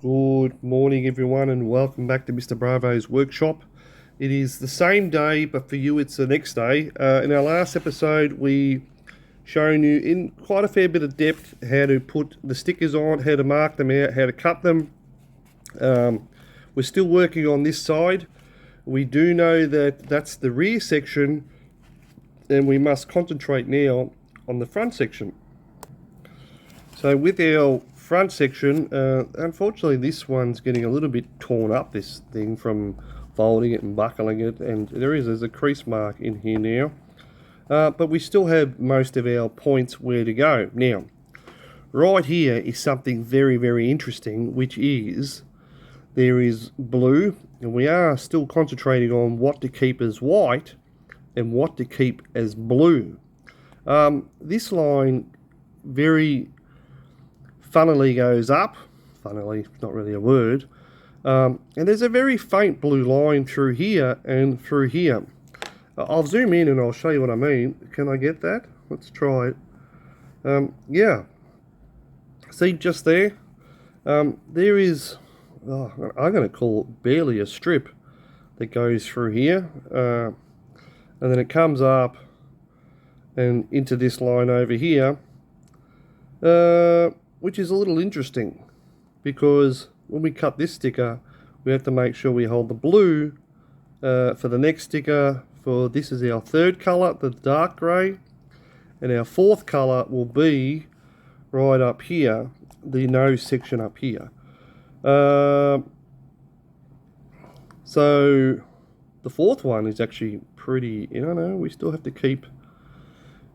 Good morning, everyone, and welcome back to Mr. Bravo's workshop. It is the same day, but for you it's the next day. In our last episode, we shown you in quite a fair bit of depth how to put the stickers on, how to mark them out, how to cut them. We're still working on this side. We do know that that's the rear section, and we must concentrate now on the front section. So with our front section, unfortunately this one's getting a little bit torn up, this thing, from folding it and buckling it, and there's a crease mark in here now. But we still have most of our points where to go. Now, right here is something very, very interesting, which is there is blue, and we are still concentrating on what to keep as white and what to keep as blue. This line very funnily goes up. Funnily, not really a word. And there's a very faint blue line through here and through here. I'll zoom in and I'll show you what I mean. Can I get that? Let's try it. Yeah. See, just there? There is, I'm going to call it barely a strip that goes through here. And then it comes up and into this line over here. Which is a little interesting, because when we cut this sticker, we have to make sure we hold the blue for the next sticker. For this is our third color, the dark gray, and our fourth color will be right up here, the nose section up here. So the fourth one is actually pretty, we still have to keep.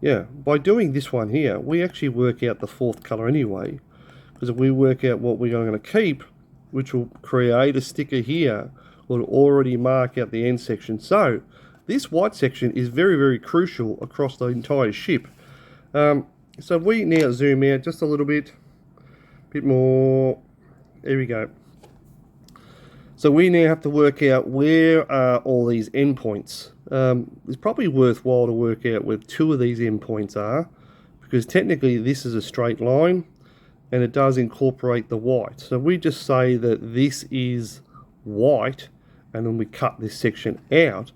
Yeah, by doing this one here, we actually work out the fourth colour anyway, because if we work out what we're going to keep, which will create a sticker here, will already mark out the end section. So this white section is very, very crucial across the entire ship. So if we now zoom out just a little bit more, there we go. So we now have to work out where are all these endpoints. It's probably worthwhile to work out where two of these endpoints are, because technically this is a straight line and it does incorporate the white. So we just say that this is white, and then we cut this section out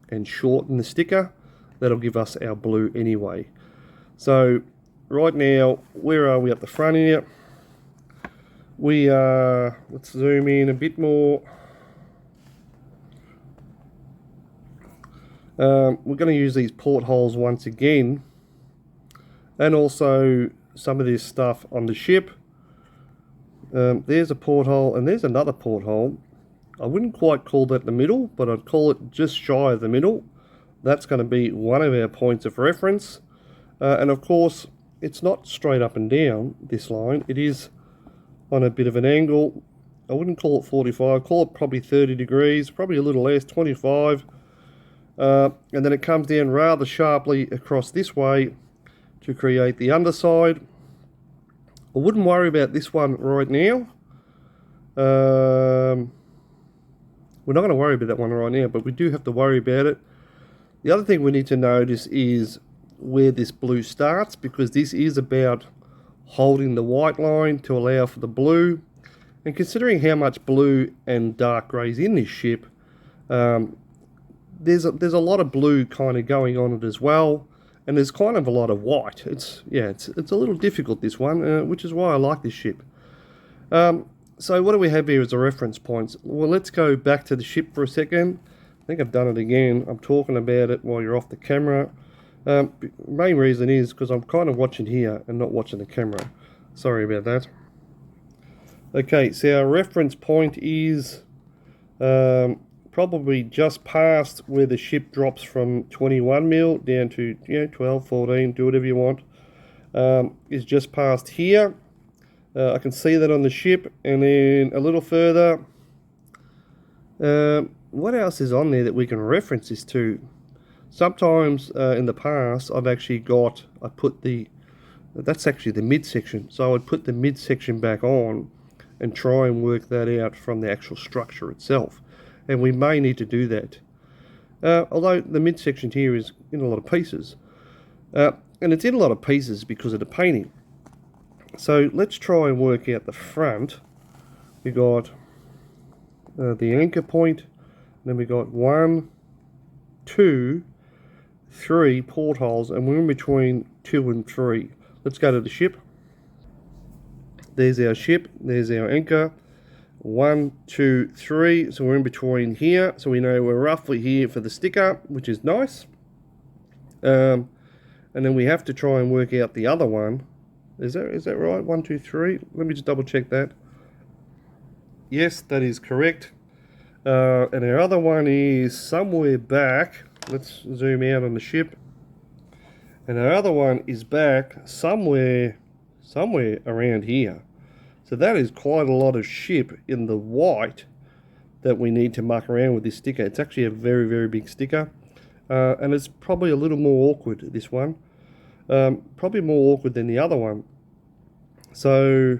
and shorten the sticker. That'll give us our blue anyway. So right now, where are we at the front here? We are, let's zoom in a bit more. We're going to use these portholes once again, and also some of this stuff on the ship. There's a porthole and there's another porthole. I wouldn't quite call that the middle, but I'd call it just shy of the middle. That's going to be one of our points of reference. And of course, it's not straight up and down, this line. It is on a bit of an angle. I wouldn't call it 45, call it probably 30 degrees, probably a little less, 25. And then it comes down rather sharply across this way to create the underside. I wouldn't worry about this one right now. We're not going to worry about that one right now, but we do have to worry about it. The other thing we need to notice is where this blue starts, because this is about holding the white line to allow for the blue. And considering how much blue and dark grey is in this ship, there's a lot of blue kind of going on it as well, and there's kind of a lot of white. It's a little difficult, this one, which is why I like this ship. So what do we have here as a reference points? Well, let's go back to the ship for a second. I think I've done it again. I'm talking about it while you're off the camera. Main reason is because I'm kind of watching here and not watching the camera. Sorry about that. Okay, so our reference point is probably just past where the ship drops from 21 mil down to 12, 14, do whatever you want. Is just past here. I can see that on the ship, and then a little further. What else is on there that we can reference this to? Sometimes in the past I've actually that's actually the midsection, so I would put the midsection back on and try and work that out from the actual structure itself. And we may need to do that. Although the midsection here is in a lot of pieces. And it's in a lot of pieces because of the painting. So let's try and work out the front We got the anchor point. Then we got 1, 2, 3 portholes, and we're in between 2 and 3. Let's go to the ship. There's our ship. There's our anchor. 1, 2, 3. So we're in between here. So we know we're roughly here for the sticker, which is nice. And then we have to try and work out the other one. Is that right? 1, 2, 3. Let me just double check that. Yes, that is correct. And our other one is somewhere back. Let's zoom out on the ship. And our other one is back somewhere around here. So that is quite a lot of ship in the white that we need to muck around with this sticker. It's actually a very, very big sticker. And it's probably a little more awkward, this one. Probably more awkward than the other one. So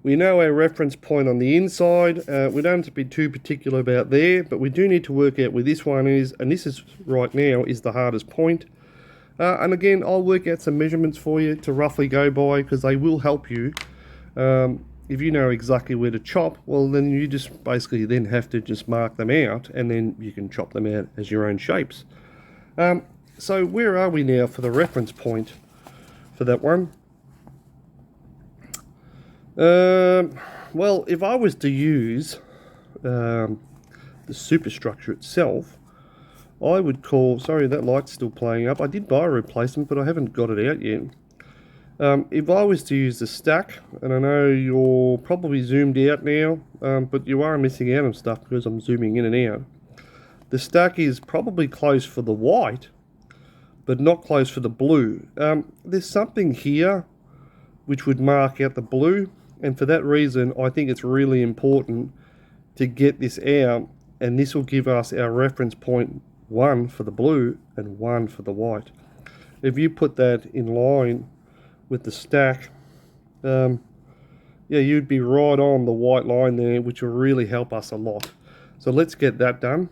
we know our reference point on the inside. We don't have to be too particular about there, but we do need to work out where this one is, and this is right now is the hardest point. And again, I'll work out some measurements for you to roughly go by, because they will help you. If you know exactly where to chop, well, then you just basically then have to just mark them out, and then you can chop them out as your own shapes. So where are we now for the reference point for that one? Well, if I was to use the superstructure itself, I would call... Sorry, that light's still playing up. I did buy a replacement, but I haven't got it out yet. If I was to use the stack, and I know you're probably zoomed out now, but you are missing out on stuff because I'm zooming in and out. The stack is probably close for the white, but not close for the blue. There's something here which would mark out the blue, and for that reason I think it's really important to get this out, and this will give us our reference point 1 for the blue and 1 for the white. If you put that in line with the stack, yeah, you'd be right on the white line there, which will really help us a lot. So let's get that done.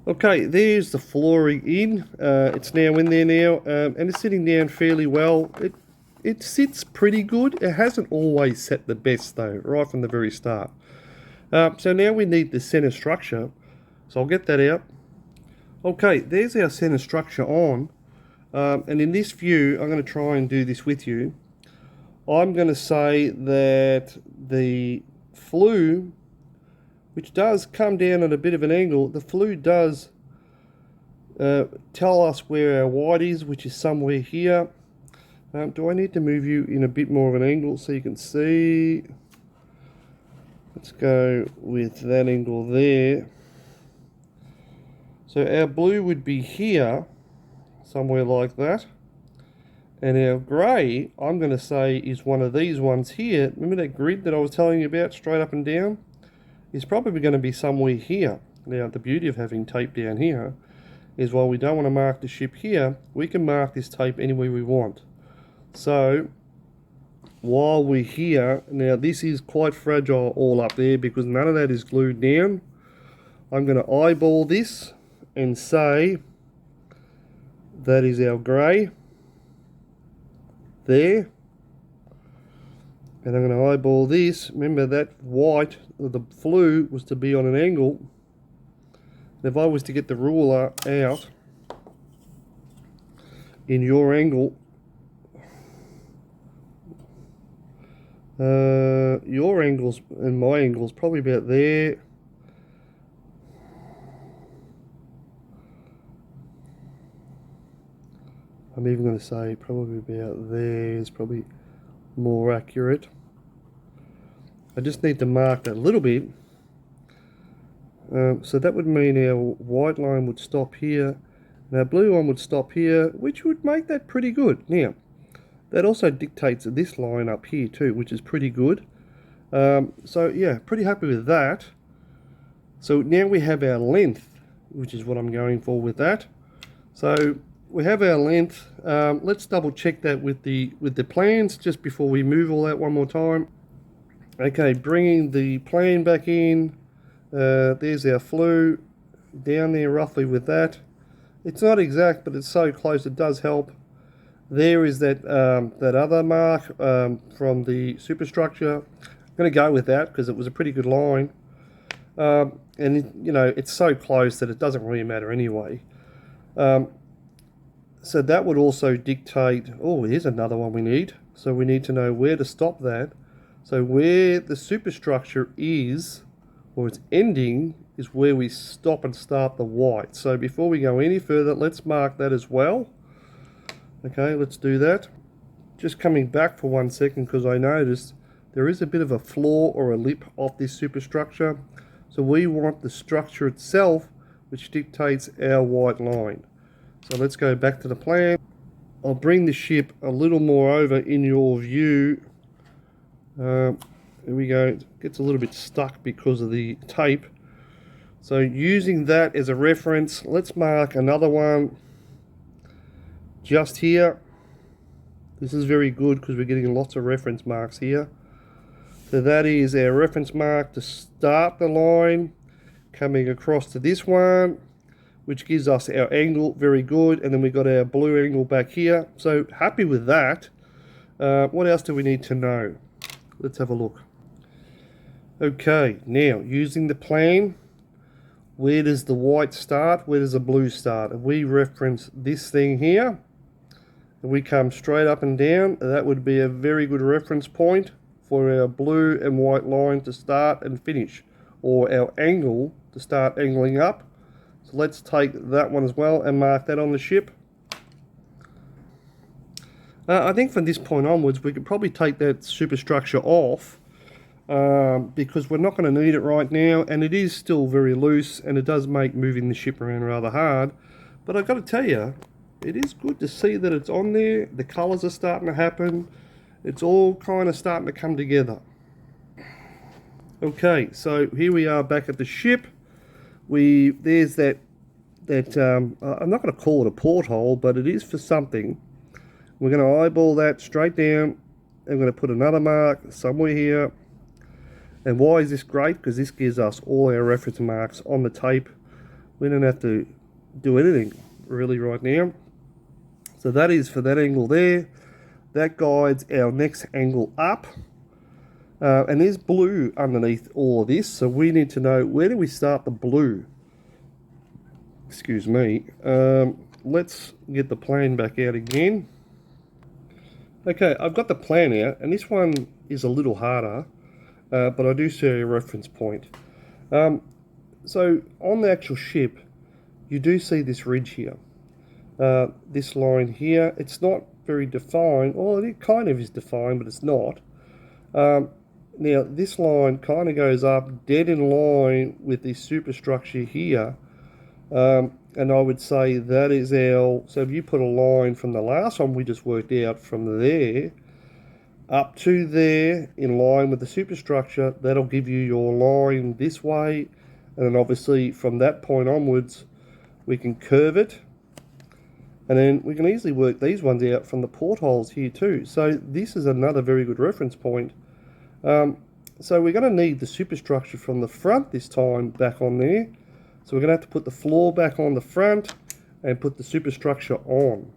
Okay, there's the flooring in. It's now in there now, and it's sitting down fairly well. It sits pretty good. It hasn't always set the best though, right from the very start. So now we need the center structure. So I'll get that out. Okay, there's our center structure on. And in this view, I'm going to try and do this with you. I'm going to say that the flue, which does come down at a bit of an angle, the flue does tell us where our white is, which is somewhere here. Do I need to move you in a bit more of an angle so you can see? Let's go with that angle there. So our blue would be here, somewhere like that. And our grey, I'm going to say, is one of these ones here. Remember that grid that I was telling you about, straight up and down? Is probably going to be somewhere here. Now, the beauty of having tape down here is while we don't want to mark the ship here, we can mark this tape anywhere we want. So while we're here, now this is quite fragile all up there because none of that is glued down. I'm going to eyeball this and say that is our grey there. And I'm going to eyeball this. Remember that white, the flue, was to be on an angle. If I was to get the ruler out in your angle, your angles and my angles probably about there. I'm even going to say probably about there is probably more accurate. I just need to mark that a little bit. So that would mean our white line would stop here and our blue one would stop here, which would make that pretty good. Now, that also dictates this line up here too, which is pretty good. So yeah, pretty happy with that. So now we have our length, which is what I'm going for with that. So we have our length. Let's double check that with the plans just before we move all that one more time. Okay, bringing the plan back in. There's our flue down there roughly with that. It's not exact, but it's so close it does help. There is that that other mark from the superstructure, going to go with that because it was a pretty good line. And, you know, it's so close that it doesn't really matter anyway. So that would also dictate, oh, here's another one we need. So we need to know where to stop that. So where the superstructure is, or its ending, is where we stop and start the white. So before we go any further, let's mark that as well. Okay, let's do that. Just coming back for 1 second because I noticed there is a bit of a flaw or a lip of this superstructure. So we want the structure itself, which dictates our white line. So let's go back to the plan. I'll bring the ship a little more over in your view. There we go. It gets a little bit stuck because of the tape. So using that as a reference, let's mark another one just here. This is very good because we're getting lots of reference marks here. So that is our reference mark to start the line, coming across to this one, which gives us our angle, very good. And then we got our blue angle back here. So happy with that. What else do we need to know? Let's have a look. Okay, now using the plan, where does the white start? Where does the blue start? And we reference this thing here. And we come straight up and down. That would be a very good reference point for our blue and white line to start and finish, or our angle to start angling up. So let's take that one as well and mark that on the ship. I think from this point onwards we could probably take that superstructure off because we're not going to need it right now, and it is still very loose and it does make moving the ship around rather hard. But I've got to tell you, it is good to see that it's on there. The colours are starting to happen. It's all kind of starting to come together. Okay, so here we are back at the ship. There's that I'm not going to call it a porthole, but it is for something. We're going to eyeball that straight down. I'm going to put another mark somewhere here. And why is this great? Because this gives us all our reference marks on the tape. We don't have to do anything really right now. So that is for that angle there. That guides our next angle up. And there's blue underneath all of this. So we need to know, where do we start the blue? Excuse me. Let's get the plan back out again. Okay, I've got the plan out, and this one is a little harder, but I do see a reference point. So on the actual ship, you do see this ridge here. This line here, it's not very defined. Well, it kind of is defined, but it's not. Now, this line kind of goes up dead in line with this superstructure here. And I would say that is our, so if you put a line from the last one we just worked out from there up to there in line with the superstructure, that'll give you your line this way. And then obviously from that point onwards we can curve it, and then we can easily work these ones out from the portholes here too. So this is another very good reference point. So we're going to need the superstructure from the front this time back on there. So we're going to have to put the floor back on the front and put the superstructure on.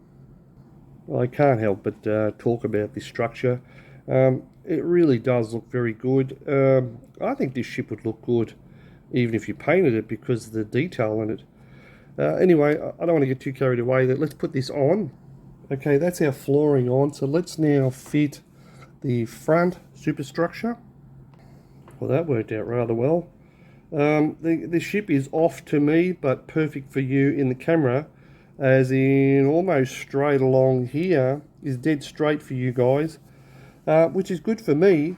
Well, I can't help but talk about this structure. It really does look very good. I think this ship would look good even if you painted it because of the detail in it. Anyway, I don't want to get too carried away. Let's put this on. Okay, that's our flooring on. So let's now fit the front superstructure. Well, that worked out rather well. The ship is off to me, but perfect for you in the camera, as in almost straight along here is dead straight for you guys, which is good for me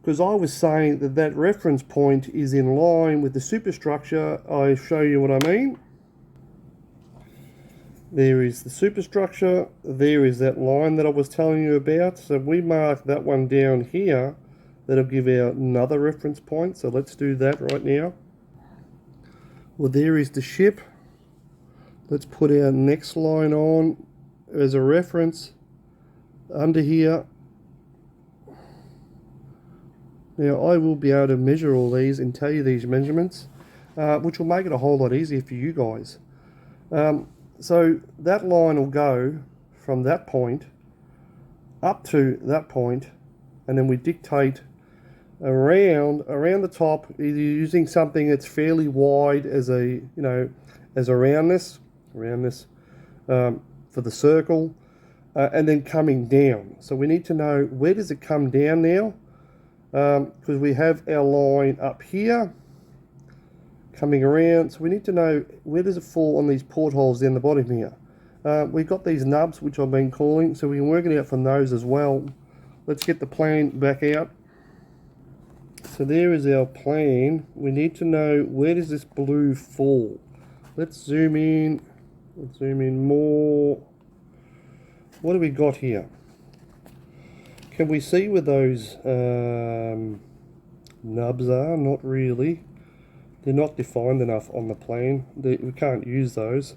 because I was saying that that reference point is in line with the superstructure. I show you what I mean. There is the superstructure, there is that line that I was telling you about. So we mark that one down here. That'll give out another reference point. So let's do that right now. Well, there is the ship. Let's put our next line on as a reference under here. Now I will be able to measure all these and tell you these measurements, which will make it a whole lot easier for you guys. So that line will go from that point up to that point, and then we dictate around the top, either using something that's fairly wide as a as a roundness for the circle, and then coming down. So we need to know, where does it come down now, because we have our line up here coming around, so we need to know, where does it fall on these portholes down the bottom here. We've got these nubs, which I've been calling, so we can work it out from those as well. Let's get the plan back out. So there is our plan. We need to know, where does this blue fall. Let's zoom in. Let's zoom in more. What do we got here? Can we see where those nubs are? Not really. They're not defined enough on the plan. We can't use those.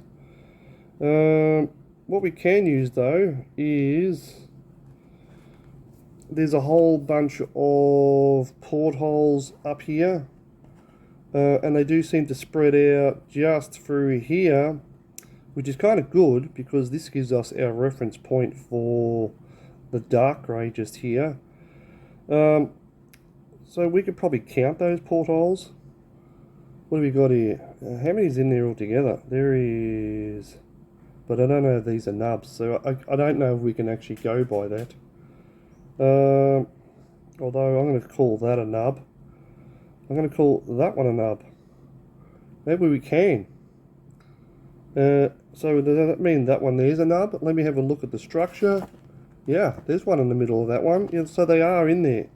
What we can use though is, there's a whole bunch of portholes up here, and they do seem to spread out just through here, which is kind of good because this gives us our reference point for the dark grey just here. So we could probably count those portholes. What do we got here? How many is in there altogether? There is, but I don't know if these are nubs, so I don't know if we can actually go by that. Although I'm going to call that a nub. I'm going to call that one a nub. Maybe we can. So does that mean that one there's a nub? Let me have a look at the structure. Yeah, there's one in the middle of that one. Yeah, so they are in there.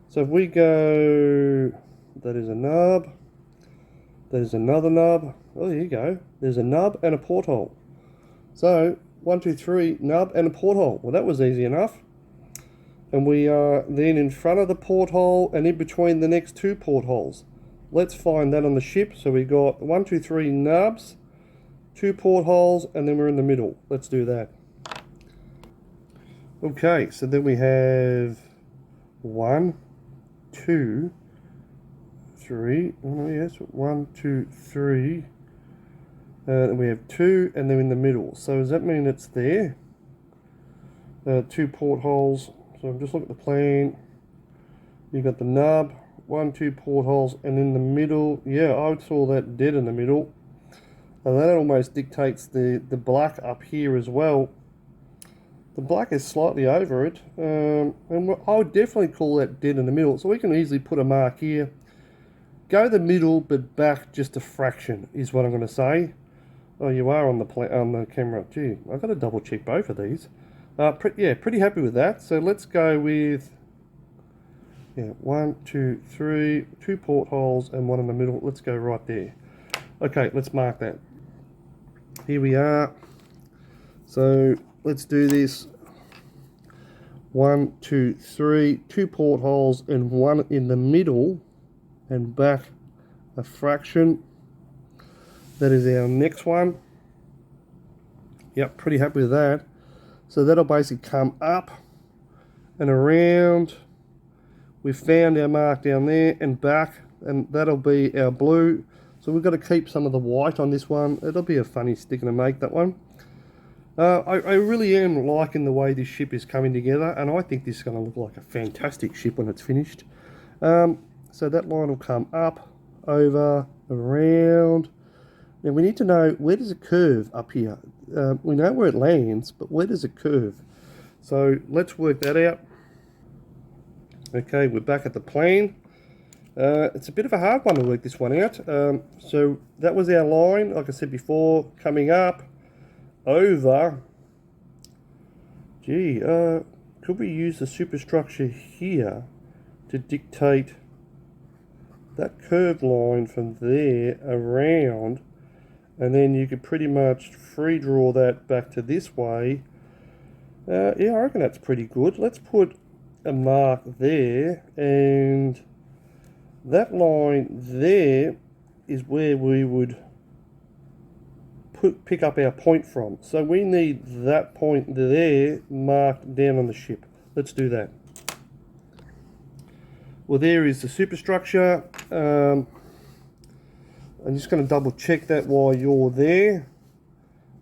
So if we go, that is a nub. There's another nub. Oh, there you go. There's a nub and a porthole. So 1, 2, 3, nub and a porthole. Well, that was easy enough. And we are then in front of the porthole and in between the next two portholes. Let's find that on the ship. So we got 1, 2, 3 nubs, 2 portholes, and then we're in the middle. Let's do that. Okay, so then we have 1, 2, 3. Oh yes, 1, 2, 3. And we have 2, and they're in the middle. So does that mean it's there? 2 portholes. So I'm just looking at the plan. You've got the nub, 1, 2 portholes, and in the middle, yeah, I saw that dead in the middle. And that almost dictates the black up here as well. The black is slightly over it, and I would definitely call that dead in the middle. So we can easily put a mark here. Go the middle, but back just a fraction is what I'm going to say. Oh, you are on the camera. Gee, I've got to double check both of these. Yeah, pretty happy with that. So let's go with, yeah, 1, 2, 3, 2 portholes and 1 in the middle. Let's go right there. Okay, let's mark that. Here we are. So let's do this. 1, 2, 3, 2 portholes and 1 in the middle, and back a fraction. That is our next one. Yep, pretty happy with that. So that'll basically come up and around. We've found our mark down there and back, and that'll be our blue. So we've got to keep some of the white on this one. It'll be a funny stick to make, that one. I really am liking the way this ship is coming together, and I think this is going to look like a fantastic ship when it's finished. So that line will come up, over, around. Now we need to know, where does it curve up here? We know where it lands, but where does it curve? So let's work that out. Okay, we're back at the plane. It's a bit of a hard one to work this one out. So that was our line, like I said before, coming up, over. Gee, could we use the superstructure here to dictate that curved line from there around, and then you could pretty much free draw that back to this way. Yeah, I reckon that's pretty good. Let's put a mark there, and that line there is where we would pick up our point from. So we need that point there marked down on the ship. Let's do that. Well, there is the superstructure. I'm just going to double check that while you're there,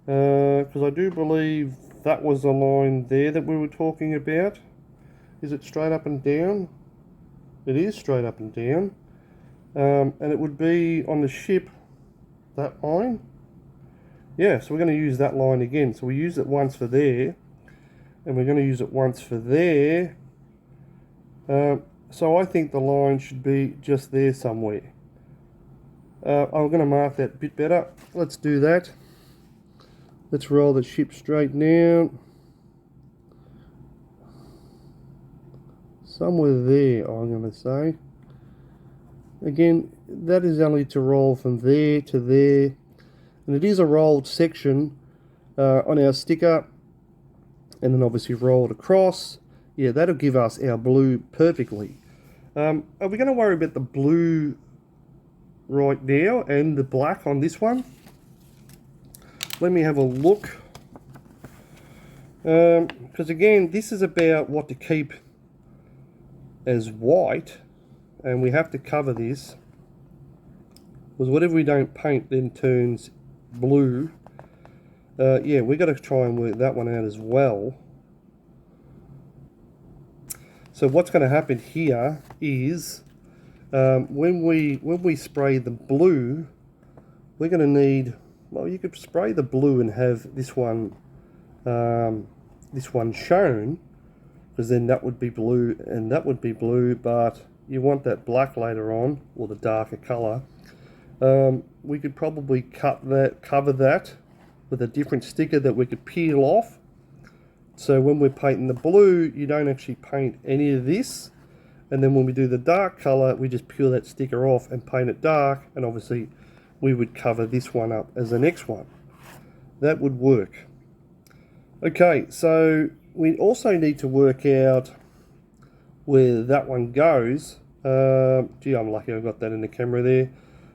because I do believe that was the line there that we were talking about. Is it straight up and down? It is straight up and down. And it would be on the ship, that line. Yeah, so we're going to use that line again. So we used it once for there, and we're going to use it once for there. So I think the line should be just there somewhere. I'm going to mark that a bit better. Let's do that. Let's roll the ship straight down. Somewhere there, I'm going to say. Again, that is only to roll from there to there. And it is a rolled section on our sticker. And then obviously rolled across. Yeah, that'll give us our blue perfectly. Are we going to worry about the blue right now and the black on this one? Let me have a look. Because again, this is about what to keep as white. And we have to cover this. Because whatever we don't paint then turns blue. Yeah, we've got to try and work that one out as well. So what's going to happen here is when we spray the blue, we're going to need, well, you could spray the blue and have this one shown, because then that would be blue and that would be blue, but you want that black later on, or the darker colour. We could probably cover that with a different sticker that we could peel off. So when we're painting the blue, you don't actually paint any of this. And then when we do the dark colour, we just peel that sticker off and paint it dark. And obviously we would cover this one up as the next one. That would work. Okay, so we also need to work out where that one goes. Gee, I'm lucky I got that in the camera there.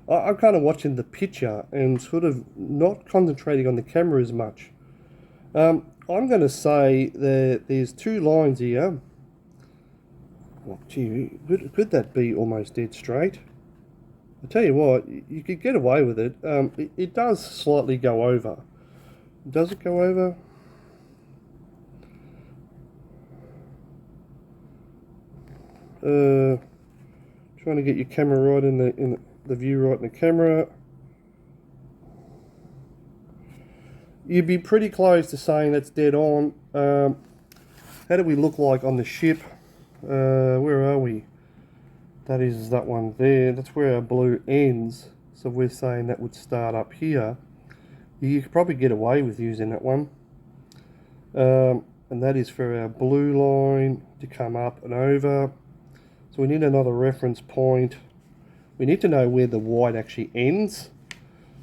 I'm kind of watching the picture and sort of not concentrating on the camera as much. I'm going to say that there's two lines here. Oh, gee, could that be almost dead straight? I tell you what, you could get away with it. It does slightly go over. Does it go over? Trying to get your camera right in the view right in the camera. You'd be pretty close to saying that's dead on. How do we look like on the ship? Where are we? That is that one there. That's where our blue ends. So we're saying that would start up here. You could probably get away with using that one. And that is for our blue line to come up and over. So we need another reference point. We need to know where the white actually ends.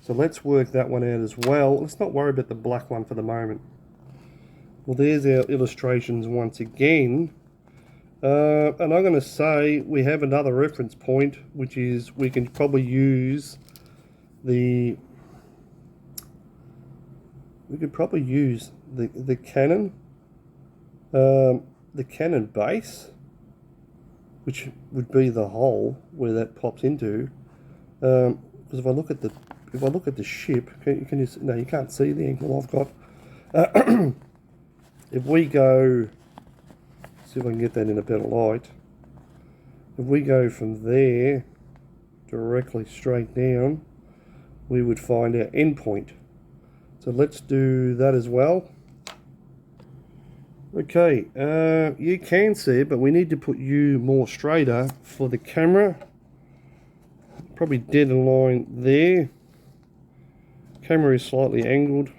So let's work that one out as well. Let's not worry about the black one for the moment. Well, there's our illustrations once again. And I'm going to say we have another reference point, which is we can probably use the... We could probably use the cannon base, which would be the hole where that pops into. Because if I look at the ship, can you see? No, you can't see the angle I've got. If we go, see if I can get that in a better light. If we go from there directly straight down, we would find our end point. So let's do that as well. Okay, you can see it, but we need to put you more straighter for the camera. Probably dead in line there. Camera is slightly angled.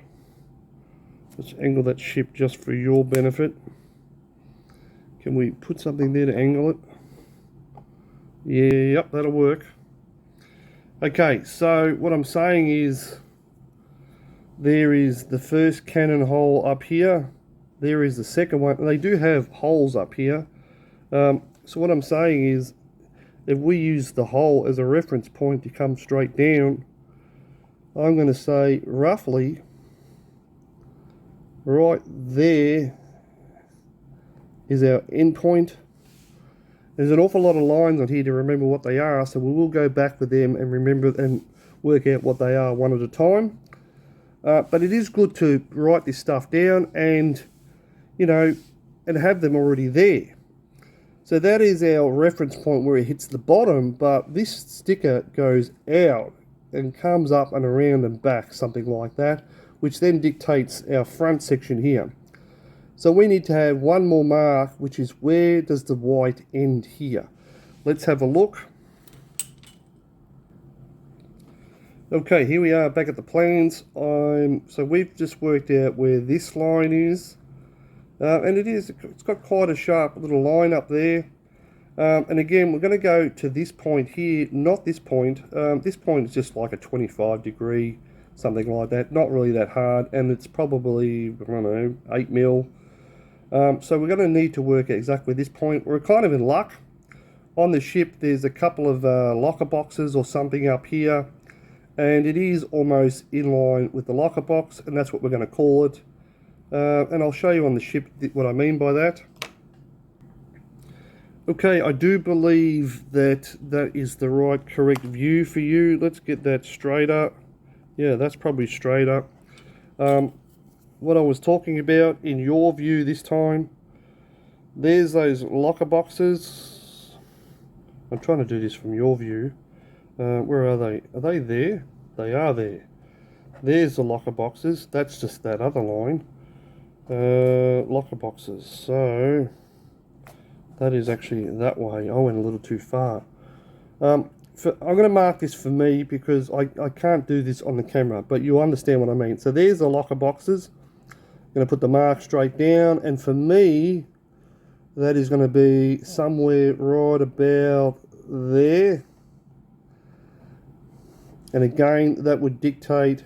Let's angle that ship just for your benefit. Can we put something there to angle it? Yeah, yep, that'll work. Okay, so what I'm saying is there is the first cannon hole up here. There is the second one. They do have holes up here. So what I'm saying is if we use the hole as a reference point to come straight down, I'm going to say roughly right there is our end point. There's an awful lot of lines on here to remember what they are, so we will go back with them and remember and work out what they are one at a time. But it is good to write this stuff down and, you know, and have them already there. So that is our reference point where it hits the bottom, but this sticker goes out and comes up and around and back, something like that, which then dictates our front section here. So we need to have one more mark, which is where does the white end here. Let's have a look. Okay, here we are back at the plans. So we've just worked out where this line is. And it's got quite a sharp little line up there. And again, we're going to go to this point here, not this point. This point is just like a 25 degree, something like that. Not really that hard, and it's probably, I don't know, 8 mil. So we're going to need to work at exactly this point. We're kind of in luck. On the ship, there's a couple of locker boxes or something up here, and it is almost in line with the locker box, and that's what we're going to call it. And I'll show you on the ship what I mean by that. Okay, I do believe that that is the right correct view for you. Let's get that straight up. Yeah, that's probably straight up. What I was talking about in your view this time, there's those locker boxes. I'm trying to do this from your view. Where are they? Are they there? They are there. There's the locker boxes. That's just that other line. Locker boxes. So that is actually that way. I went a little too far. I'm going to mark this for me because I can't do this on the camera, but you understand what I mean. So there's the locker boxes. I'm going to put the mark straight down, and for me, that is going to be somewhere right about there. And again, that would dictate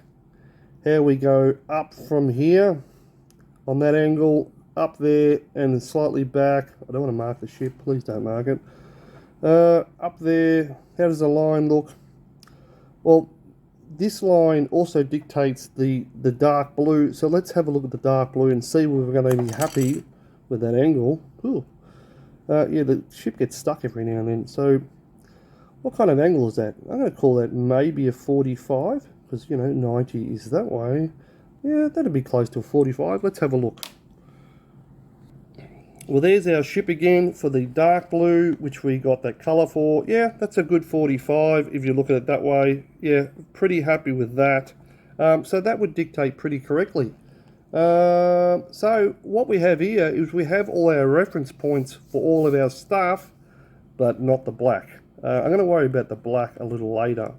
how we go up from here on that angle, up there and slightly back. I don't want to mark the ship, please don't mark it. Up there, how does the line look? Well, this line also dictates the dark blue. So let's have a look at the dark blue and see whether we're going to be happy with that angle. Ooh. Yeah, the ship gets stuck every now and then. So what kind of angle is that? I'm going to call that maybe a 45, because, you know, 90 is that way. Yeah, that'd be close to a 45. Let's have a look. Well, there's our ship again for the dark blue, which we got that colour for. Yeah, that's a good 45 if you look at it that way. Yeah, pretty happy with that. So that would dictate pretty correctly. So what we have here is we have all our reference points for all of our stuff, but not the black. I'm going to worry about the black a little later.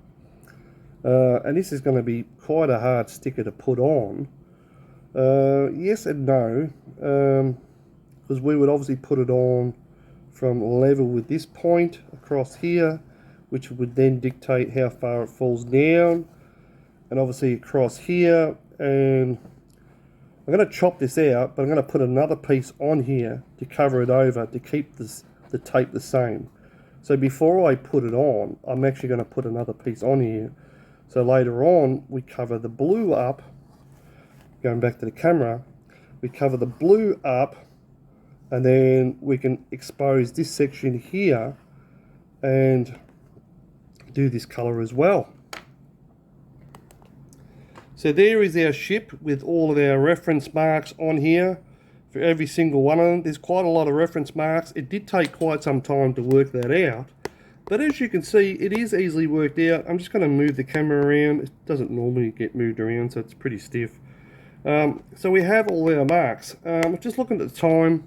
And this is going to be quite a hard sticker to put on. Yes and no. Because we would obviously put it on from level with this point across here, which would then dictate how far it falls down, and obviously across here. And I'm going to chop this out, but I'm going to put another piece on here to cover it over to keep the tape the same. So before I put it on, I'm actually going to put another piece on here. So later on, we cover the blue up. Going back to the camera, we cover the blue up, and then we can expose this section here and do this color as well. So there is our ship with all of our reference marks on here for every single one of them. There's quite a lot of reference marks. It did take quite some time to work that out, but as you can see, it is easily worked out. I'm just going to move the camera around. It doesn't normally get moved around, so it's pretty stiff. So we have all our marks. Just looking at the time,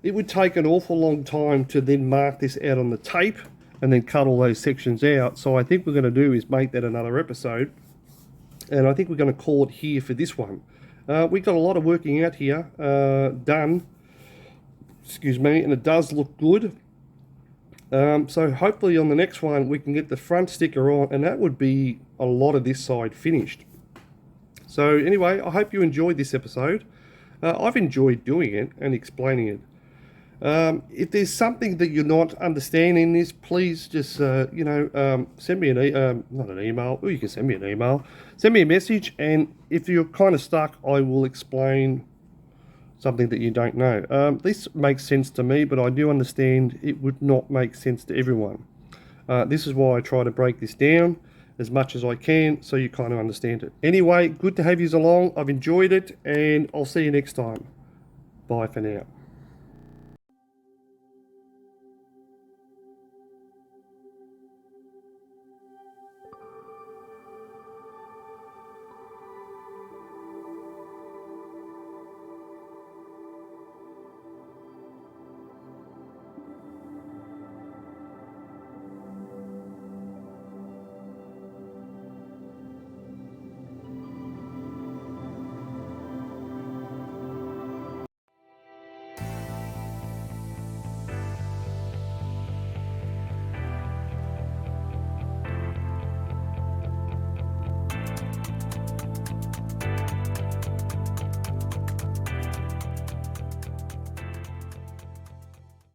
it would take an awful long time to then mark this out on the tape and then cut all those sections out. So I think we're going to do is make that another episode. And I think we're going to call it here for this one. We've got a lot of working out here done. Excuse me, and it does look good. So hopefully on the next one we can get the front sticker on, and that would be a lot of this side finished. So anyway, I hope you enjoyed this episode. I've enjoyed doing it and explaining it. If there's something that you're not understanding in this, please just, send me not an email. Oh, you can send me an email. Send me a message, and if you're kind of stuck, I will explain something that you don't know. This makes sense to me, but I do understand it would not make sense to everyone. This is why I try to break this down as much as I can so you kind of understand it. Anyway, good to have you along. I've enjoyed it, and I'll see you next time. Bye for now.